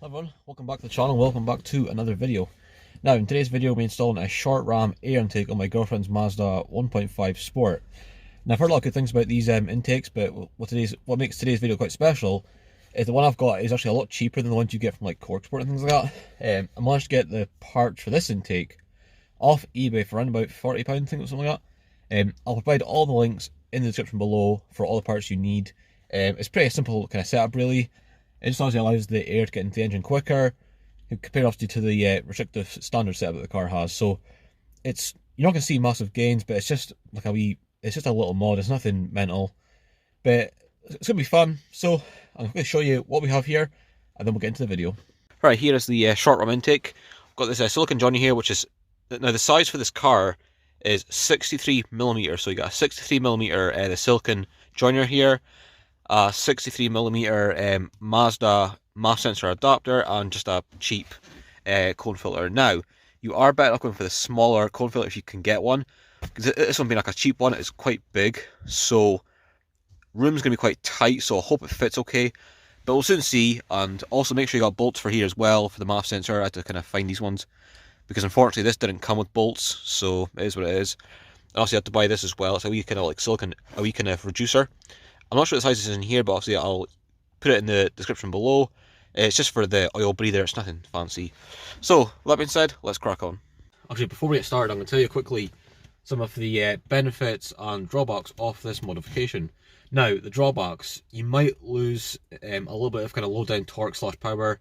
Everyone, welcome back to the channel, welcome back to another video. Now in today's video we're installing a short ram air intake on my girlfriend's Mazda 1.5 Sport. Now I've heard a lot of good things about these intakes, but what makes today's video quite special is the one I've got is actually a lot cheaper than the ones you get from like Corksport and things like that. I managed to get the parts for this intake off eBay for around about £40, I think, or something like that. I'll provide all the links in the description below for all the parts you need. It's pretty simple kind of setup really. It just obviously allows the air to get into the engine quicker, compared obviously to the restrictive standard setup that the car has. So you're not going to see massive gains, but it's just like it's just a little mod. It's nothing mental, but it's going to be fun. So I'm going to show you what we have here, and then we'll get into the video. Right, here is the short ram intake. I've got this silicone joiner here, which is, now the size for this car is 63mm. So you got a 63mm the silicone joiner here, a 63mm Mazda mass sensor adapter, and just a cheap cone filter. Now, you are better off going for the smaller cone filter if you can get one, because this one being like a cheap one, it's quite big, so room's going to be quite tight, so I hope it fits okay, but we'll soon see. And also make sure you got bolts for here as well for the mass sensor. I had to kind of find these ones, because unfortunately this didn't come with bolts, so it is what it is. I also had to buy this as well. It's a wee kind of like silicone, a wee kind of reducer. I'm not sure what size this is in here, but obviously I'll put it in the description below. It's just for the oil breather, it's nothing fancy. So, with that being said, let's crack on. Actually, before we get started, I'm going to tell you quickly some of the benefits and drawbacks of this modification. Now, the drawbacks, you might lose a little bit of kind of low down torque / power.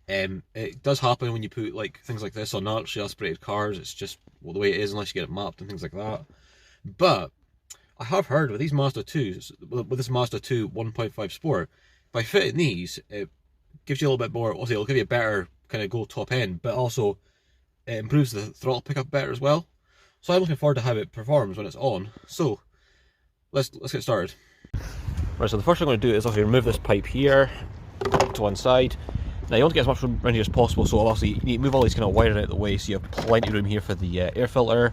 It does happen when you put like things like this on naturally aspirated cars. It's just the way it is unless you get it mapped and things like that. But I have heard with these Mazda 2s, with this Mazda 2 1.5 Sport, by fitting these, it gives you a little bit more, also it'll give you a better kind of go top end, but also it improves the throttle pickup better as well. So I'm looking forward to how it performs when it's on. So let's get started. Right, so the first thing I'm going to do is obviously remove this pipe here to one side. Now you want to get as much room around here as possible, so obviously you need to move all these kind of wiring out of the way, so you have plenty of room here for the air filter.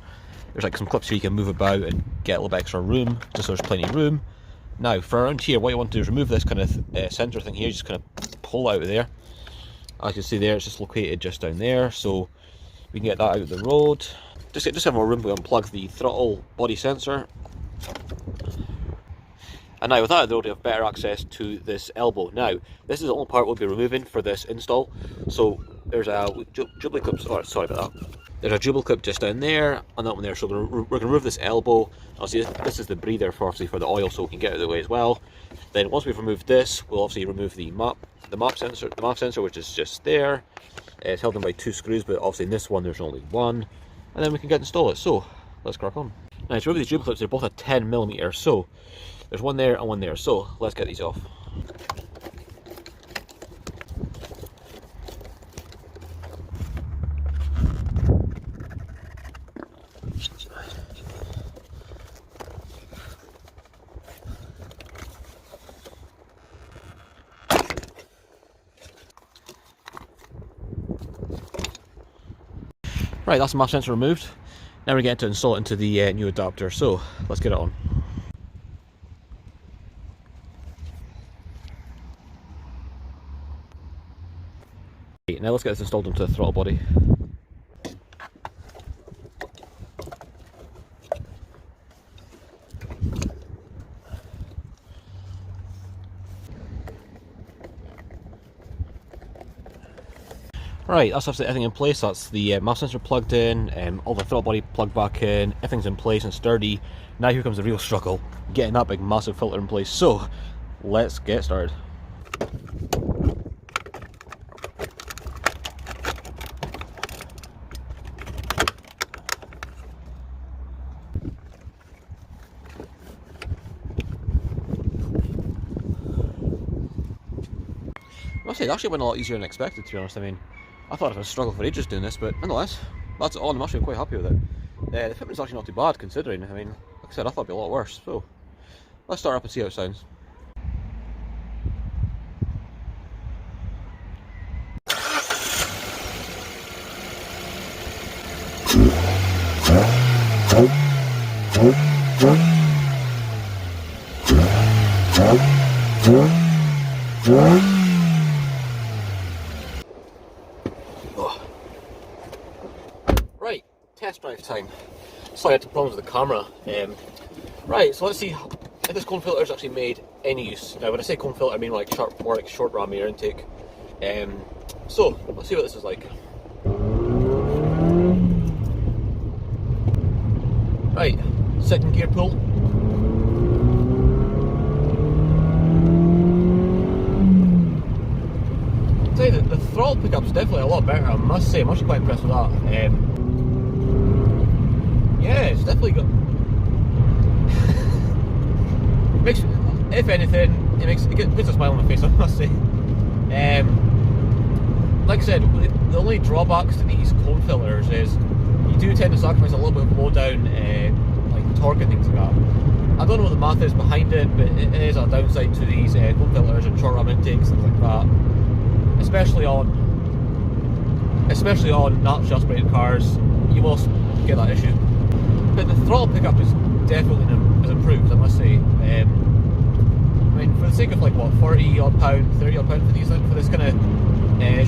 There's like some clips here you can move about and get a little bit extra room, just so there's plenty of room. Now for around here, what you want to do is remove this kind of sensor thing here, just kind of pull out of there. As you can see there, it's just located just down there, so we can get that out of the road. Just have more room to unplug the throttle body sensor. And now with that out of the road, we have better access to this elbow. Now, this is the only part we'll be removing for this install. So there's a jubilee clip, sorry about that. There's a jubilee clip just down there, and that one there. So we're going to remove this elbow. Obviously, this is the breather for the oil, so we can get out of the way as well. Then once we've removed this, we'll obviously remove the map sensor, which is just there. It's held in by 2 screws, but obviously in this one there's only one. And then we can install it. So let's crack on. Now to remove these jubilee clips, they're both a 10mm. So there's one there and one there. So let's get these off. Right, that's the map sensor removed. Now we're getting to install it into the new adapter, so let's get it on. Right, now let's get this installed into the throttle body. Right, that's absolutely everything in place. That's the map sensor plugged in, all the throttle body plugged back in, everything's in place and sturdy. Now here comes the real struggle, getting that big massive filter in place. So, let's get started. I must say, it actually went a lot easier than expected, to be honest. I mean, I thought I was going to struggle for ages doing this, but nonetheless, that's all. I'm actually quite happy with it. The fitment's actually not too bad considering. I mean, like I said, I thought it'd be a lot worse. So let's start up and see how it sounds. time. Sorry, I had some problems with the camera. Right, so let's see if this cone filter is actually made any use. Now when I say cone filter I mean like short ram air intake. So let's see what this is like. Right, second gear pull. I'll tell you that the throttle pickup's definitely a lot better, I must say. I'm actually quite impressed with that. Yeah, it's definitely got... makes, if anything, it puts a smile on my face, I must say. Like I said, the only drawbacks to these cone filters is you do tend to sacrifice a little bit of blow down, like torque and things like that. I don't know what the math is behind it, but it is a downside to these cone filters and short ram intakes, things like that. Especially on naturally aspirated cars, you will get that issue. But the throttle pickup is definitely improved, I must say. I mean, for the sake of like what, 30 odd pound for this kind of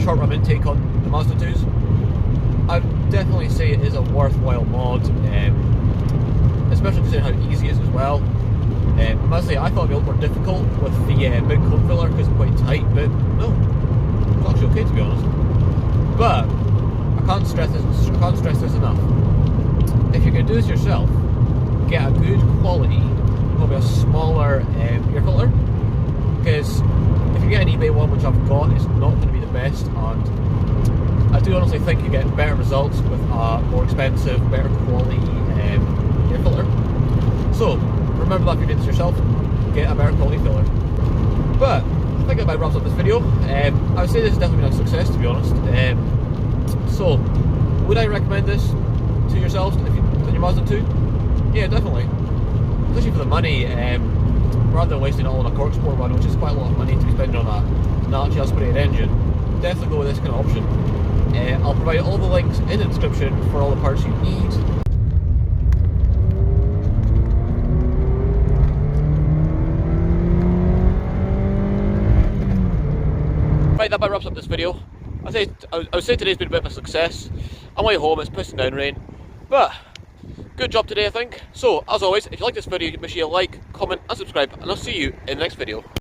short ram intake on the Mazda 2s, I'd definitely say it is a worthwhile mod, especially considering how easy it is as well. I must say, I thought it'd be a little more difficult with the big cone filler because it's quite tight, but no, it's actually okay to be honest. But I can't stress this enough. If you're going to do this yourself, get a good quality, probably a smaller air filter, because if you get an eBay one, which I've got, it's not going to be the best, and I do honestly think you get better results with a more expensive, better quality air filter. So remember that if you're doing this yourself, get a better quality filter. But I think that about wraps up this video. I would say this has definitely been a success, to be honest. So would I recommend this to yourselves on your Mazda 2? Yeah, definitely. Especially for the money, rather than wasting it all on a corksport one, which is quite a lot of money to be spending on a naturally aspirated engine. Definitely go with this kind of option. I'll provide all the links in the description for all the parts you need. Right, that about wraps up this video. I would say today's been a bit of a success. On my way home, it's pissing down rain, but good job today, I think. So, as always, if you like this video, make sure you like, comment and subscribe, and I'll see you in the next video.